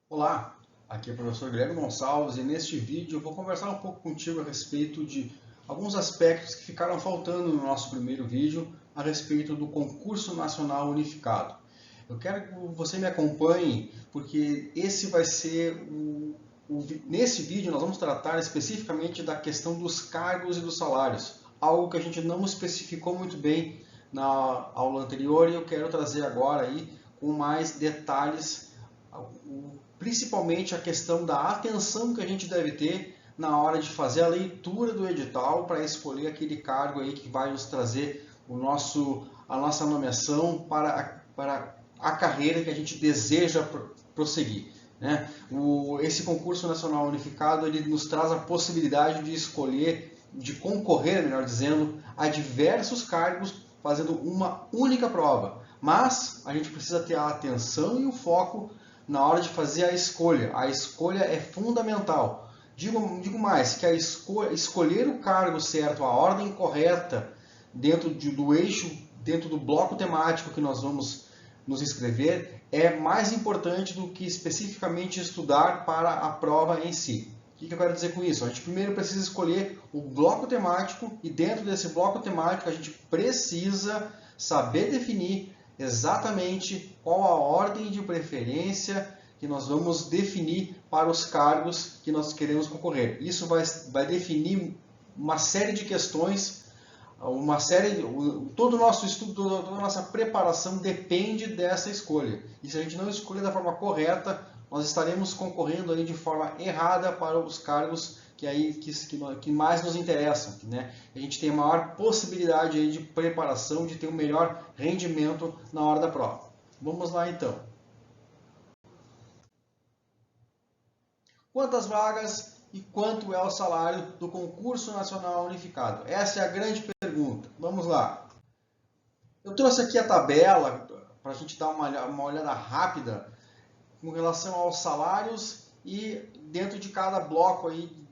Olá, aqui é o professor Guilherme Gonçalves e neste vídeo eu vou conversar um pouco contigo a respeito de alguns aspectos que ficaram faltando no nosso primeiro vídeo a respeito do concurso nacional unificado. Eu quero que você me acompanhe porque esse vai ser nesse vídeo nós vamos tratar especificamente da questão dos cargos e dos salários, algo que a gente não especificou muito bem na aula anterior e eu quero trazer agora aí com mais detalhes, principalmente a questão da atenção que a gente deve ter na hora de fazer a leitura do edital para escolher aquele cargo aí que vai nos trazer a nossa nomeação para a carreira que a gente deseja prosseguir. Né? Esse concurso nacional unificado ele nos traz a possibilidade de escolher, de concorrer, melhor dizendo, a diversos cargos fazendo uma única prova. Mas a gente precisa ter a atenção e o foco na hora de fazer a escolha. A escolha é fundamental. Digo mais, que escolher o cargo certo, a ordem correta, dentro do eixo, dentro do bloco temático que nós vamos nos inscrever, é mais importante do que especificamente estudar para a prova em si. O que eu quero dizer com isso? A gente primeiro precisa escolher o bloco temático e dentro desse bloco temático a gente precisa saber definir exatamente qual a ordem de preferência que nós vamos definir para os cargos que nós queremos concorrer. Isso vai definir uma série de questões, todo o nosso estudo, toda a nossa preparação depende dessa escolha. E se a gente não escolher da forma correta, nós estaremos concorrendo aí de forma errada para os cargos que mais nos interessam, né? A gente tem a maior possibilidade aí de preparação, de ter um melhor rendimento na hora da prova. Vamos lá então. Quantas vagas e quanto é o salário do concurso nacional unificado? Essa é a grande pergunta. Vamos lá. Eu trouxe aqui a tabela para a gente dar uma olhada rápida com relação aos salários e dentro de cada bloco aí,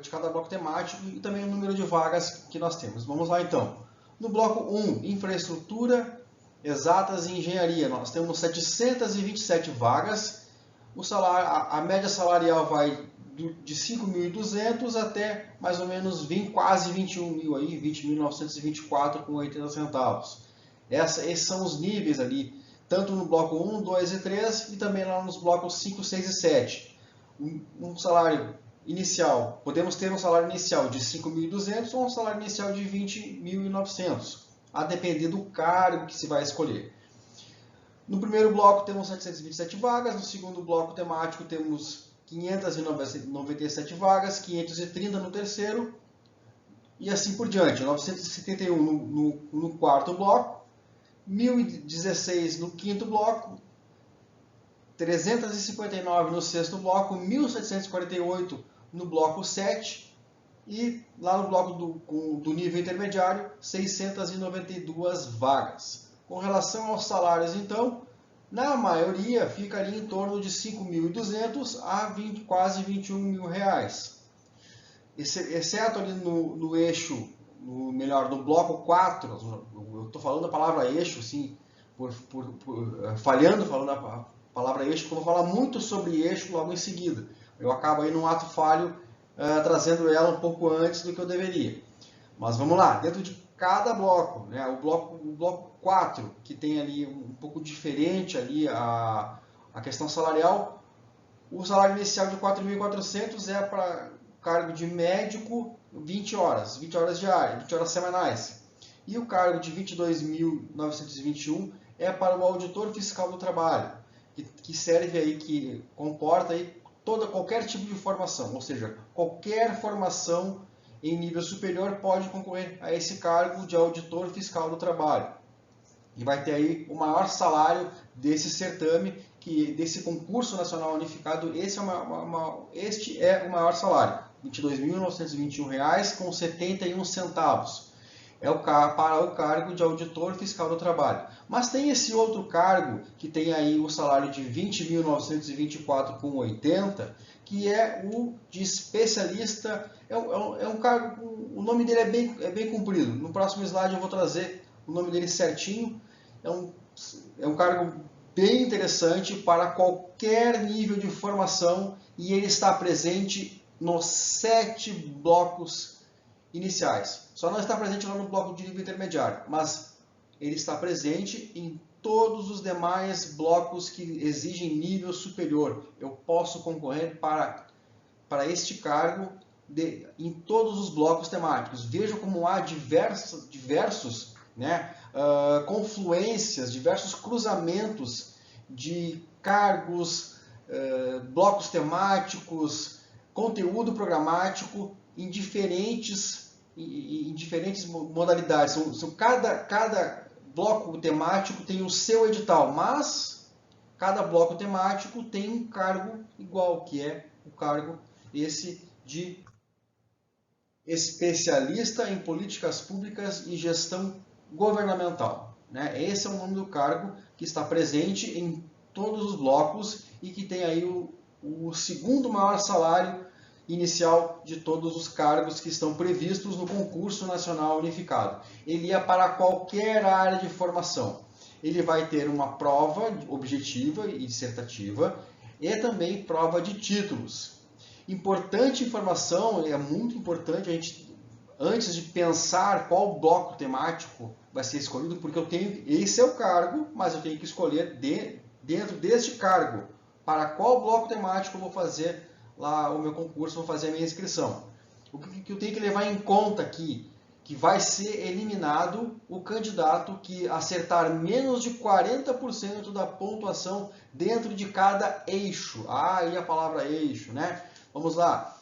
de cada bloco temático e também o número de vagas que nós temos. Vamos lá então. No bloco 1, infraestrutura, exatas e engenharia, nós temos 727 vagas. O salário, a média salarial vai de 5.200 até mais ou menos quase 21 mil, aí, 20.924 com 80 centavos. Esses são os níveis ali, tanto no bloco 1, 2 e 3 e também lá nos blocos 5, 6 e 7. Um salário inicial, podemos ter um salário inicial de 5.200 ou um salário inicial de 20.900, a depender do cargo que se vai escolher. No primeiro bloco temos 727 vagas, no segundo bloco temático temos 597 vagas, 530 no terceiro e assim por diante. 971 no quarto bloco, 1.016 no quinto bloco, 359 no sexto bloco, 1.748 no bloco 7 e lá no bloco do nível intermediário, 692 vagas. Com relação aos salários, então, na maioria fica ali em torno de 5.200 a quase 21 mil reais. Exceto ali no eixo, no bloco 4, eu estou falando a palavra eixo, assim, falhando falando a palavra eixo, porque eu vou falar muito sobre eixo logo em seguida. Eu acabo aí num ato falho trazendo ela um pouco antes do que eu deveria. Mas vamos lá, dentro de cada bloco, né, o bloco 4, que tem ali um pouco diferente ali a questão salarial, o salário inicial de 4.400 é para cargo de médico 20 horas diárias, 20 horas semanais. E o cargo de 22.921 é para o auditor fiscal do trabalho, que serve aí, que comporta aí qualquer tipo de formação, ou seja, qualquer formação em nível superior pode concorrer a esse cargo de auditor fiscal do trabalho. E vai ter aí o maior salário desse certame, desse concurso nacional unificado, este é o maior salário, R$ 22.921,71. Para o cargo de auditor fiscal do trabalho. Mas tem esse outro cargo, que tem aí o salário de R$ 20.924,80, que é o de especialista. É um cargo, o nome dele é bem comprido. No próximo slide eu vou trazer o nome dele certinho. É um cargo bem interessante para qualquer nível de formação e ele está presente nos 7 blocos iniciais. Só não está presente lá no bloco de nível intermediário, mas ele está presente em todos os demais blocos que exigem nível superior. Eu posso concorrer para este cargo em todos os blocos temáticos. Veja como há diversos confluências, diversos cruzamentos de cargos, blocos temáticos, conteúdo programático em diferentes modalidades. Cada bloco temático tem o seu edital, mas cada bloco temático tem um cargo igual, que é o cargo esse de especialista em políticas públicas e gestão governamental. Esse é o nome do cargo que está presente em todos os blocos e que tem aí o segundo maior salário inicial de todos os cargos que estão previstos no concurso nacional unificado. Ele é para qualquer área de formação. Ele vai ter uma prova objetiva e dissertativa e também prova de títulos. Importante informação, é muito importante a gente, antes de pensar qual bloco temático vai ser escolhido, porque esse é o cargo, mas eu tenho que escolher dentro deste cargo para qual bloco temático eu vou fazer lá o meu concurso, vou fazer a minha inscrição. O que eu tenho que levar em conta aqui, que vai ser eliminado o candidato que acertar menos de 40% da pontuação dentro de cada eixo. E a palavra eixo, né? Vamos lá.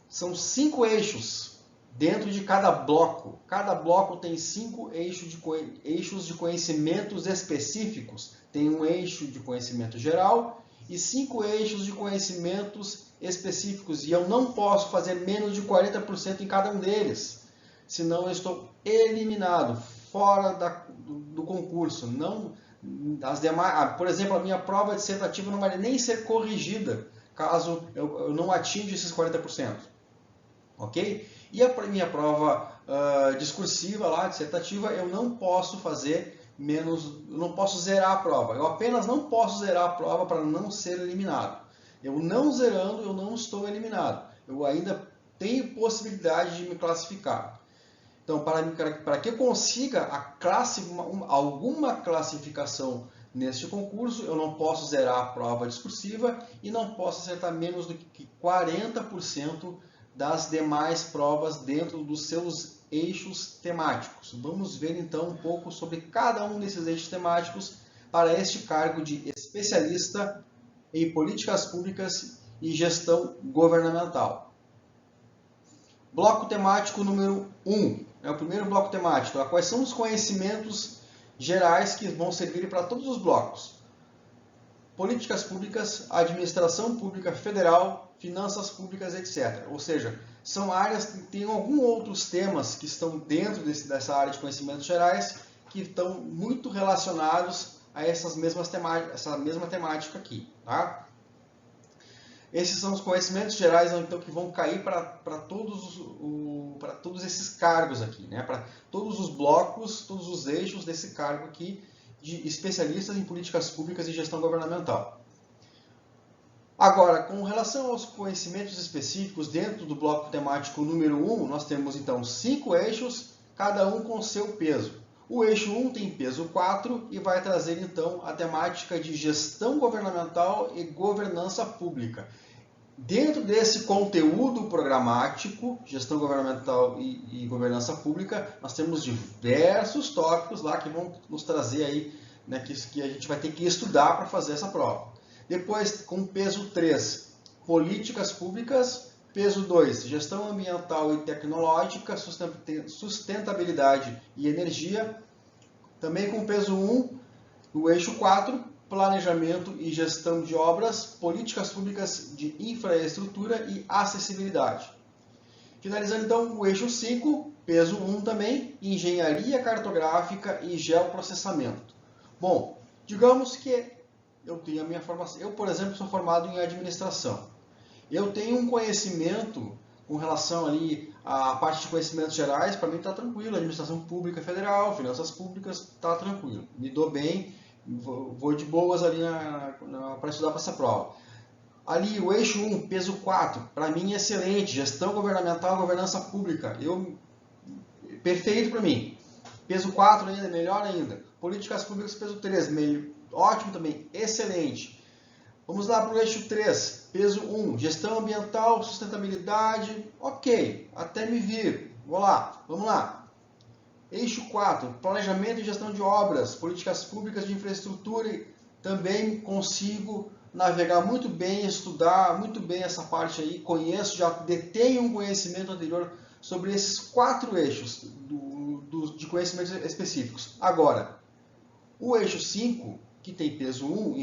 São 5 eixos dentro de cada bloco. Cada bloco tem 5 eixos de conhecimentos específicos. Tem um eixo de conhecimento geral e 5 eixos de conhecimentos específicos. E eu não posso fazer menos de 40% em cada um deles. Senão eu estou eliminado, fora do concurso. As demais, por exemplo, a minha prova dissertativa não vai nem ser corrigida caso eu não atinja esses 40%. Ok? E a minha prova discursiva, lá, dissertativa, eu não posso fazer eu não posso zerar a prova. Eu apenas não posso zerar a prova para não ser eliminado. Eu não zerando, eu não estou eliminado. Eu ainda tenho possibilidade de me classificar. Então, para que eu consiga alguma classificação neste concurso, eu não posso zerar a prova discursiva e não posso acertar menos do que 40% das demais provas dentro dos seus eixos temáticos. Vamos ver então um pouco sobre cada um desses eixos temáticos para este cargo de especialista em políticas públicas e gestão governamental. Bloco temático número 1. É o primeiro bloco temático. Quais são os conhecimentos gerais que vão servir para todos os blocos? Políticas públicas, administração pública federal, finanças públicas, etc. Ou seja, são áreas que têm alguns outros temas que estão dentro dessa área de conhecimentos gerais que estão muito relacionados a essa mesma temática aqui. Tá? Esses são os conhecimentos gerais então, que vão cair para todos esses cargos aqui, né? Para todos os blocos, todos os eixos desse cargo aqui de especialistas em políticas públicas e gestão governamental. Agora, com relação aos conhecimentos específicos dentro do bloco temático número 1, nós temos então 5 eixos, cada um com seu peso. O eixo 1 tem peso 4 e vai trazer então a temática de gestão governamental e governança pública. Dentro desse conteúdo programático, gestão governamental e governança pública, nós temos diversos tópicos lá que vão nos trazer aí, né, que a gente vai ter que estudar para fazer essa prova. Depois, com peso 3, políticas públicas. Peso 2, gestão ambiental e tecnológica, sustentabilidade e energia. Também com peso 1, o eixo 4, planejamento e gestão de obras, políticas públicas de infraestrutura e acessibilidade. Finalizando então o eixo 5, peso 1 também, engenharia cartográfica e geoprocessamento. Bom, digamos que eu tenho a minha formação. Eu, por exemplo, sou formado em administração. Eu tenho um conhecimento com relação ali à parte de conhecimentos gerais, para mim está tranquilo. Administração pública federal, finanças públicas, está tranquilo. Me dou bem, vou de boas ali para estudar para essa prova. Ali o eixo 1, peso 4, para mim é excelente, gestão governamental, governança pública, perfeito para mim. Peso 4 ainda, melhor ainda. Políticas públicas, peso 3, meio, ótimo também, excelente. Vamos lá para o eixo 3, peso 1, gestão ambiental, sustentabilidade, ok, até me vir. Vamos lá. Eixo 4, planejamento e gestão de obras, políticas públicas de infraestrutura, também consigo navegar muito bem, estudar muito bem essa parte aí, conheço, já detenho um conhecimento anterior sobre esses 4 eixos de conhecimentos específicos. Agora, o eixo 5, que tem peso 1,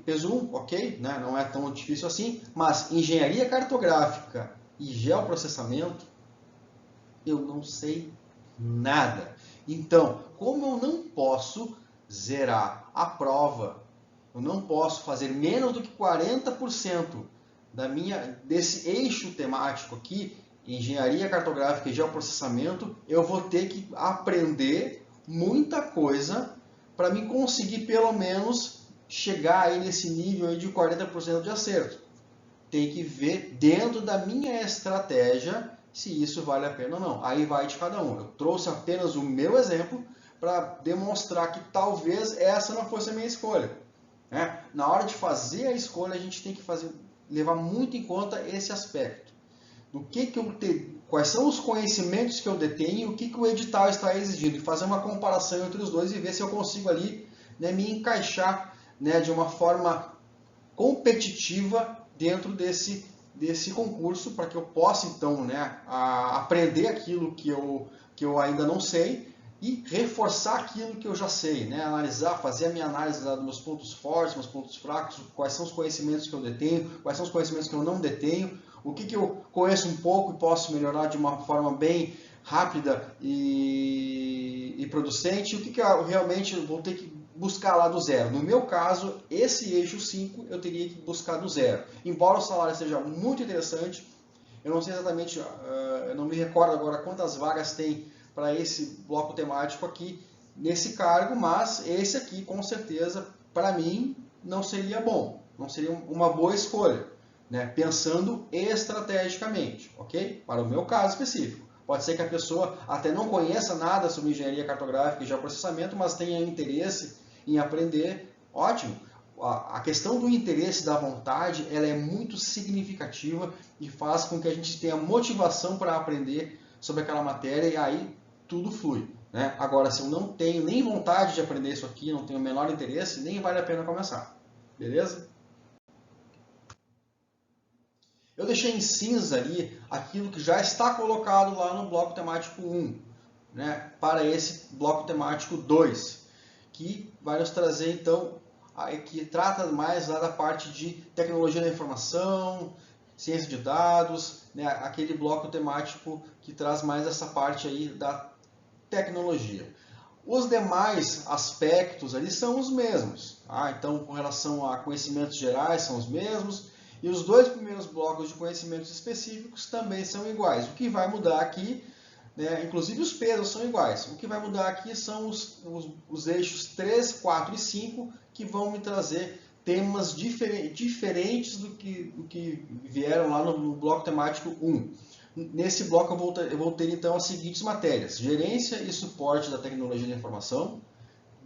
peso 1, ok, né? Não é tão difícil assim, mas engenharia cartográfica e geoprocessamento, eu não sei nada. Então, como eu não posso zerar a prova, eu não posso fazer menos do que 40% desse eixo temático aqui, engenharia cartográfica e geoprocessamento, eu vou ter que aprender muita coisa para me conseguir pelo menos chegar aí nesse nível aí de 40% de acerto. Tem que ver dentro da minha estratégia se isso vale a pena ou não. Aí vai de cada um. Eu trouxe apenas o meu exemplo para demonstrar que talvez essa não fosse a minha escolha. Na hora de fazer a escolha, a gente tem que levar muito em conta esse aspecto. Quais são os conhecimentos que eu detenho e o que o edital está exigindo. E fazer uma comparação entre os dois e ver se eu consigo ali, né, me encaixar, né, de uma forma competitiva dentro desse concurso, para que eu possa então, né, aprender aquilo que eu ainda não sei e reforçar aquilo que eu já sei, né? Analisar, fazer a minha análise dos meus pontos fortes, meus pontos fracos, quais são os conhecimentos que eu detenho, quais são os conhecimentos que eu não detenho, o que eu conheço um pouco e posso melhorar de uma forma bem rápida e producente, e o que eu realmente vou ter que buscar lá do zero. No meu caso, esse eixo 5 eu teria que buscar do zero. Embora o salário seja muito interessante, eu não sei exatamente, eu não me recordo agora quantas vagas tem para esse bloco temático aqui nesse cargo, mas esse aqui com certeza para mim não seria bom, não seria uma boa escolha, né? Pensando estrategicamente, ok? Para o meu caso específico. Pode ser que a pessoa até não conheça nada sobre engenharia cartográfica e geoprocessamento, mas tenha interesse em aprender, ótimo. A questão do interesse, da vontade, ela é muito significativa e faz com que a gente tenha motivação para aprender sobre aquela matéria e aí tudo flui, né? Agora, se eu não tenho nem vontade de aprender isso aqui, não tenho o menor interesse, nem vale a pena começar, beleza? Eu deixei em cinza ali aquilo que já está colocado lá no bloco temático 1, né, para esse bloco temático 2, que vai nos trazer então, que trata mais lá da parte de tecnologia da informação, ciência de dados, né, aquele bloco temático que traz mais essa parte aí da tecnologia. Os demais aspectos ali são os mesmos, tá? Então, com relação a conhecimentos gerais, são os mesmos, e os 2 primeiros blocos de conhecimentos específicos também são iguais. O que vai mudar aqui, né, inclusive os pesos são iguais, o que vai mudar aqui são os eixos 3, 4 e 5, que vão me trazer temas diferentes do que vieram lá no bloco temático 1. Nesse bloco eu vou ter então as seguintes matérias: gerência e suporte da tecnologia da informação,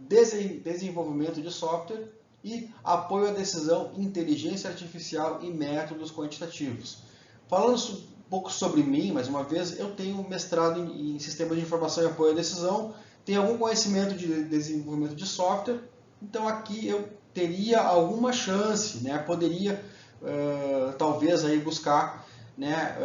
desenvolvimento de software e apoio à decisão, inteligência artificial e métodos quantitativos. Falando um pouco sobre mim, mais uma vez, eu tenho mestrado em sistemas de informação e apoio à decisão, tenho algum conhecimento de desenvolvimento de software, então aqui eu teria alguma chance, né? Poderia talvez aí buscar, né,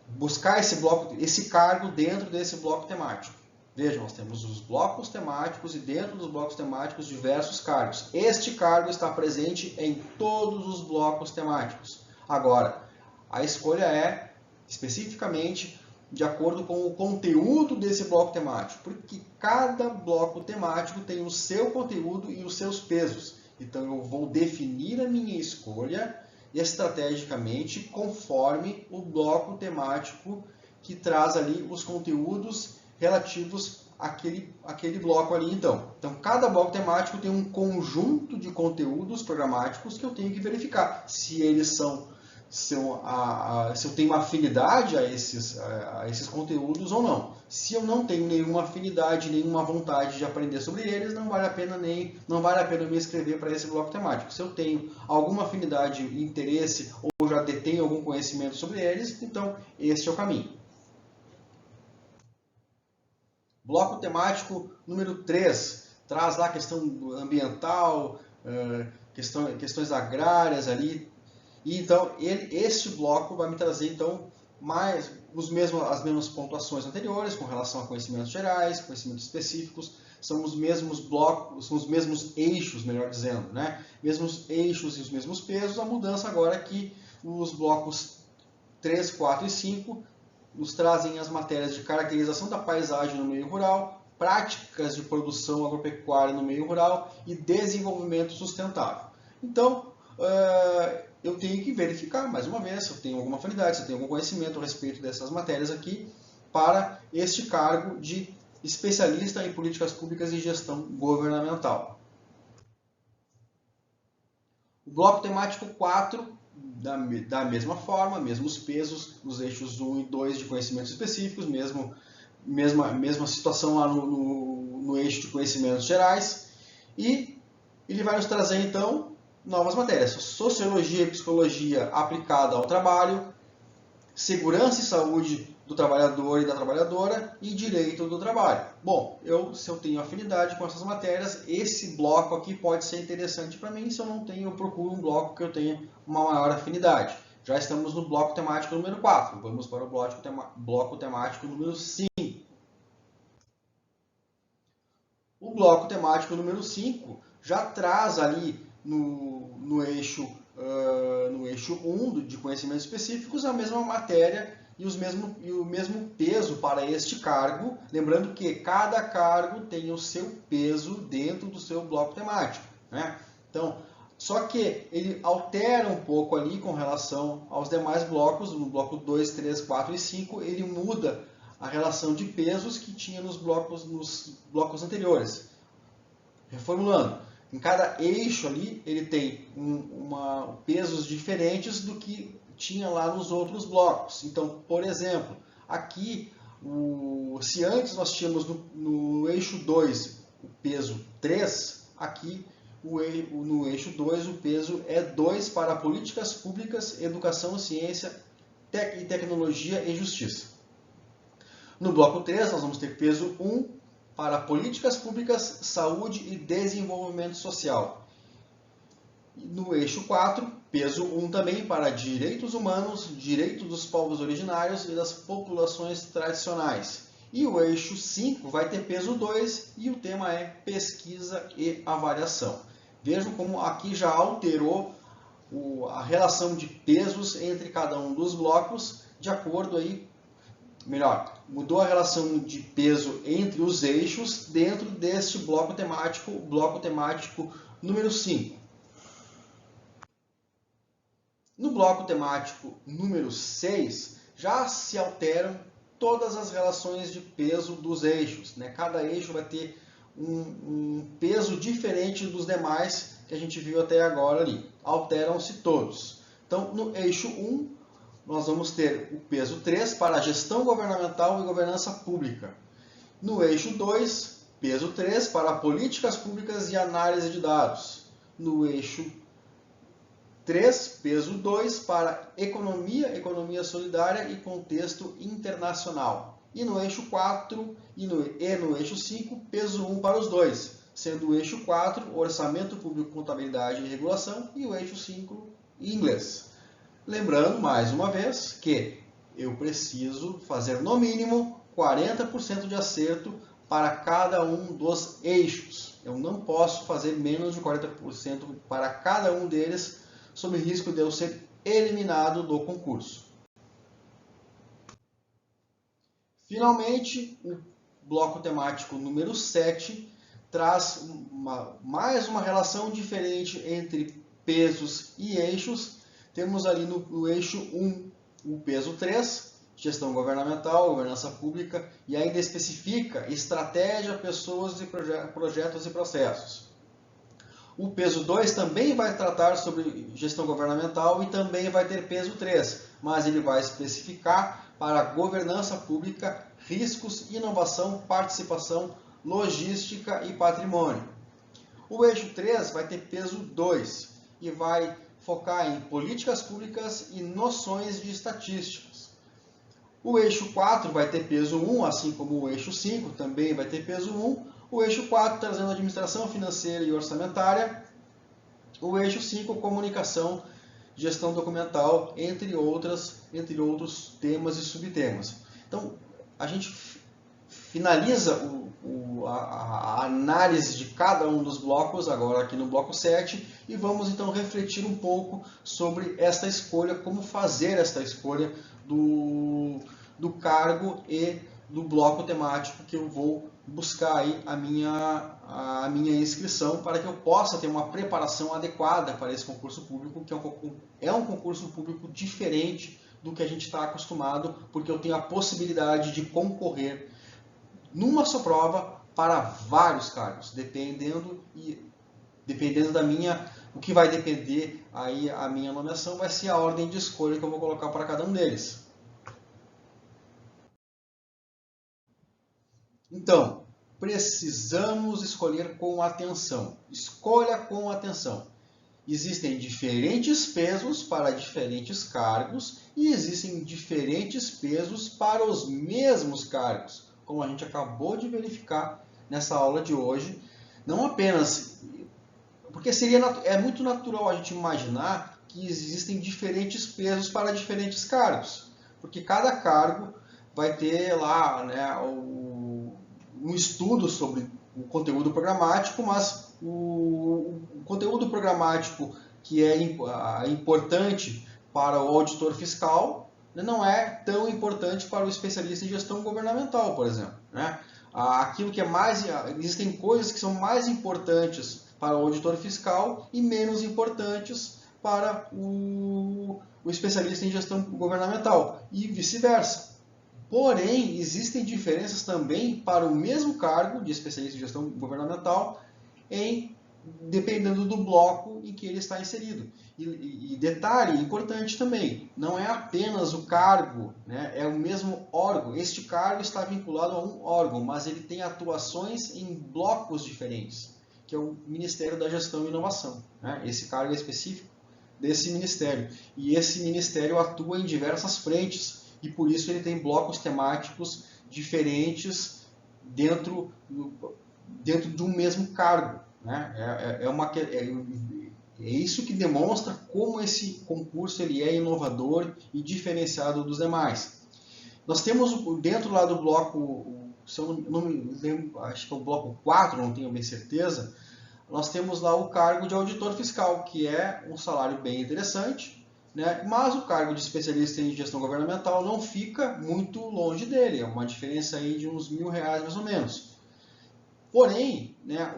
buscar esse cargo dentro desse bloco temático. Vejam, nós temos os blocos temáticos e dentro dos blocos temáticos diversos cargos. Este cargo está presente em todos os blocos temáticos. Agora, a escolha é especificamente de acordo com o conteúdo desse bloco temático, porque cada bloco temático tem o seu conteúdo e os seus pesos. Então eu vou definir a minha escolha estrategicamente conforme o bloco temático que traz ali os conteúdos relativos aquele bloco ali então. Então, cada bloco temático tem um conjunto de conteúdos programáticos que eu tenho que verificar se eles se eu tenho uma afinidade a esses conteúdos ou não. Se eu não tenho nenhuma afinidade, nenhuma vontade de aprender sobre eles, não vale a pena me inscrever para esse bloco temático. Se eu tenho alguma afinidade, interesse ou já detenho algum conhecimento sobre eles, então este é o caminho. Bloco temático número 3 traz lá a questão ambiental, questões agrárias ali. E então, este bloco vai me trazer então as mesmas pontuações anteriores com relação a conhecimentos gerais, conhecimentos específicos. São os mesmos blocos, são os mesmos eixos, melhor dizendo, né? Mesmos eixos e os mesmos pesos. A mudança agora é que os blocos 3, 4 e 5 nos trazem as matérias de caracterização da paisagem no meio rural, práticas de produção agropecuária no meio rural e desenvolvimento sustentável. Então, eu tenho que verificar, mais uma vez, se eu tenho alguma afinidade, se eu tenho algum conhecimento a respeito dessas matérias aqui, para este cargo de especialista em políticas públicas e gestão governamental. O bloco temático 4, da mesma forma, mesmos pesos, nos eixos 1 e 2 de conhecimentos específicos, mesma situação lá no eixo de conhecimentos gerais, e ele vai nos trazer, então, novas matérias: sociologia e psicologia aplicada ao trabalho, segurança e saúde do trabalhador e da trabalhadora e direito do trabalho. Bom, se eu tenho afinidade com essas matérias, esse bloco aqui pode ser interessante para mim. Se eu não tenho, eu procuro um bloco que eu tenha uma maior afinidade. Já estamos no bloco temático número 4. Vamos para o bloco temático número 5. O bloco temático número 5 já traz ali no eixo 1 de conhecimentos específicos a mesma matéria e o mesmo peso para este cargo, lembrando que cada cargo tem o seu peso dentro do seu bloco temático, né? Então, só que ele altera um pouco ali com relação aos demais blocos. No bloco 2, 3, 4 e 5, ele muda a relação de pesos que tinha nos blocos anteriores. Reformulando, em cada eixo ali, ele tem pesos diferentes do que tinha lá nos outros blocos. Então, por exemplo, aqui, se antes nós tínhamos no eixo 2 o peso 3, aqui no eixo 2 o peso é 2 para políticas públicas, educação, ciência, e tecnologia e justiça. No bloco 3 nós vamos ter peso 1 para políticas públicas, saúde e desenvolvimento social. No eixo 4, peso 1 também para direitos humanos, direitos dos povos originários e das populações tradicionais. E o eixo 5 vai ter peso 2 e o tema é pesquisa e avaliação. Vejam como aqui já alterou a relação de pesos entre cada um dos blocos, de acordo aí, mudou a relação de peso entre os eixos dentro deste bloco temático número 5. No bloco temático número 6, já se alteram todas as relações de peso dos eixos, né? Cada eixo vai ter um peso diferente dos demais que a gente viu até agora ali. Alteram-se todos. Então, no eixo 1, nós vamos ter o peso 3 para gestão governamental e governança pública. No eixo 2, peso 3 para políticas públicas e análise de dados. No eixo 3, peso 2 para economia solidária e contexto internacional. E no eixo 4 e no eixo 5, peso 1 para os dois, sendo o eixo 4, orçamento público, contabilidade e regulação, e o eixo 5, inglês. Lembrando, mais uma vez, que eu preciso fazer no mínimo 40% de acerto para cada um dos eixos. Eu não posso fazer menos de 40% para cada um deles, sob risco de eu ser eliminado do concurso. Finalmente, o bloco temático número 7 traz mais uma relação diferente entre pesos e eixos. Temos ali no eixo 1 o peso 3 gestão governamental, governança pública, e ainda especifica estratégia, pessoas e projetos e processos. O peso 2 também vai tratar sobre gestão governamental e também vai ter peso 3, mas ele vai especificar para governança pública, riscos, inovação, participação, logística e patrimônio. O eixo 3 vai ter peso 2 e vai focar em políticas públicas e noções de estatísticas. O eixo 4 vai ter peso 1, assim como o eixo 5 também vai ter peso 1. O eixo 4 trazendo administração financeira e orçamentária. O eixo 5, comunicação, gestão documental, entre outros temas e subtemas. Então, a gente finaliza a análise de cada um dos blocos, agora aqui no bloco 7, e vamos então refletir um pouco sobre esta escolha, como fazer esta escolha do cargo e do bloco temático que eu vou buscar aí a minha inscrição para que eu possa ter uma preparação adequada para esse concurso público, que é um concurso público diferente do que a gente está acostumado, porque eu tenho a possibilidade de concorrer numa só prova para vários cargos, dependendo da minha, o que vai depender aí a minha nomeação vai ser a ordem de escolha que eu vou colocar para cada um deles. Então, precisamos escolher com atenção. Escolha com atenção. Existem diferentes pesos para diferentes cargos e existem diferentes pesos para os mesmos cargos, como a gente acabou de verificar nessa aula de hoje. Não apenas, porque é muito natural a gente imaginar que existem diferentes pesos para diferentes cargos, porque cada cargo vai ter lá, né, um estudo sobre o conteúdo programático, mas o conteúdo programático que é importante para o auditor fiscal não é tão importante para o especialista em gestão governamental, por exemplo. Né? Aquilo que é existem coisas que são mais importantes para o auditor fiscal e menos importantes para o especialista em gestão governamental, e vice-versa. Porém, existem diferenças também para o mesmo cargo de especialista em gestão governamental, dependendo do bloco em que ele está inserido. E detalhe importante também, não é apenas o cargo, né, é o mesmo órgão. Este cargo está vinculado a um órgão, mas ele tem atuações em blocos diferentes, que é o Ministério da Gestão e Inovação. Né? Esse cargo é específico desse ministério. E esse ministério atua em diversas frentes, e por isso ele tem blocos temáticos diferentes dentro de um mesmo cargo. Né? É isso que demonstra como esse concurso ele é inovador e diferenciado dos demais. Nós temos dentro lá do bloco, se eu não me lembro, acho que é o bloco 4, não tenho bem certeza, nós temos lá o cargo de auditor fiscal, que é um salário bem interessante, né? Mas o cargo de especialista em gestão governamental não fica muito longe dele, é uma diferença aí de uns R$1.000 mais ou menos. Porém, né,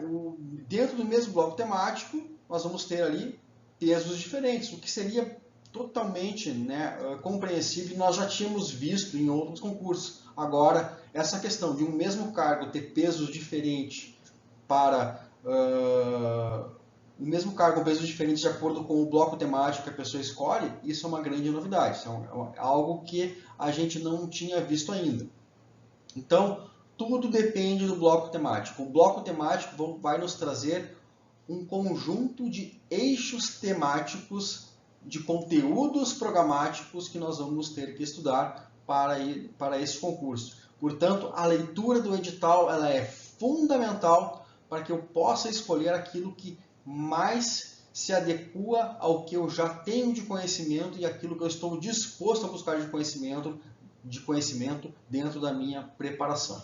dentro do mesmo bloco temático, nós vamos ter ali pesos diferentes, o que seria totalmente, né, compreensível e nós já tínhamos visto em outros concursos. Agora, essa questão de um mesmo cargo ter pesos diferentes para o mesmo cargo, pesos diferentes de acordo com o bloco temático que a pessoa escolhe, isso é uma grande novidade, isso é algo que a gente não tinha visto ainda. Então, tudo depende do bloco temático. O bloco temático vai nos trazer um conjunto de eixos temáticos, de conteúdos programáticos que nós vamos ter que estudar para esse concurso. Portanto, a leitura do edital ela é fundamental para que eu possa escolher aquilo que mais se adequa ao que eu já tenho de conhecimento e aquilo que eu estou disposto a buscar de conhecimento dentro da minha preparação.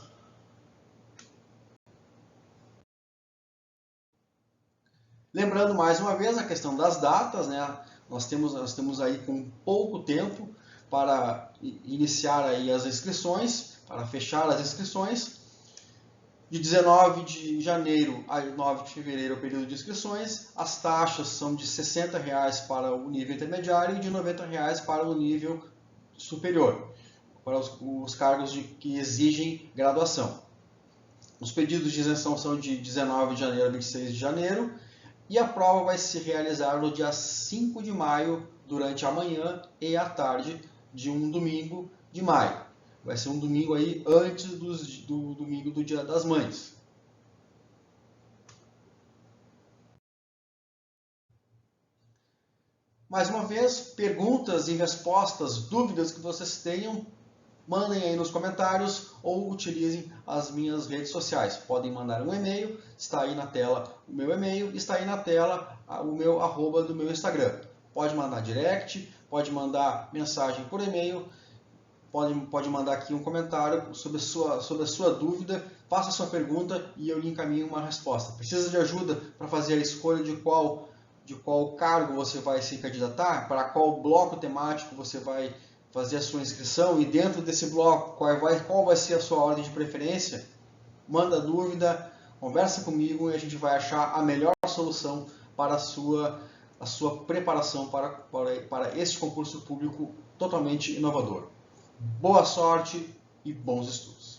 Lembrando mais uma vez a questão das datas, né? Nós temos aí com pouco tempo para iniciar aí as inscrições, para fechar as inscrições. De 19 de janeiro a 9 de fevereiro é o período de inscrições. As taxas são de R$ 60 para o nível intermediário e de R$ 90 para o nível superior. para os cargos que exigem graduação. Os pedidos de isenção são de 19 de janeiro a 26 de janeiro e a prova vai se realizar no dia 5 de maio, durante a manhã e a tarde de um domingo de maio. Vai ser um domingo aí antes do domingo do Dia das Mães. Mais uma vez, perguntas e respostas, dúvidas que vocês tenham, mandem aí nos comentários ou utilizem as minhas redes sociais. Podem mandar um e-mail, está aí na tela o meu e-mail, está aí na tela o meu arroba do meu Instagram. Pode mandar direct, pode mandar mensagem por e-mail, pode mandar aqui um comentário sobre a sua dúvida, faça a sua pergunta e eu lhe encaminho uma resposta. Precisa de ajuda para fazer a escolha de qual cargo você vai se candidatar, para qual bloco temático você vai fazer a sua inscrição e dentro desse bloco qual vai ser a sua ordem de preferência? Manda dúvida, conversa comigo e a gente vai achar a melhor solução para a sua preparação para esse concurso público totalmente inovador. Boa sorte e bons estudos!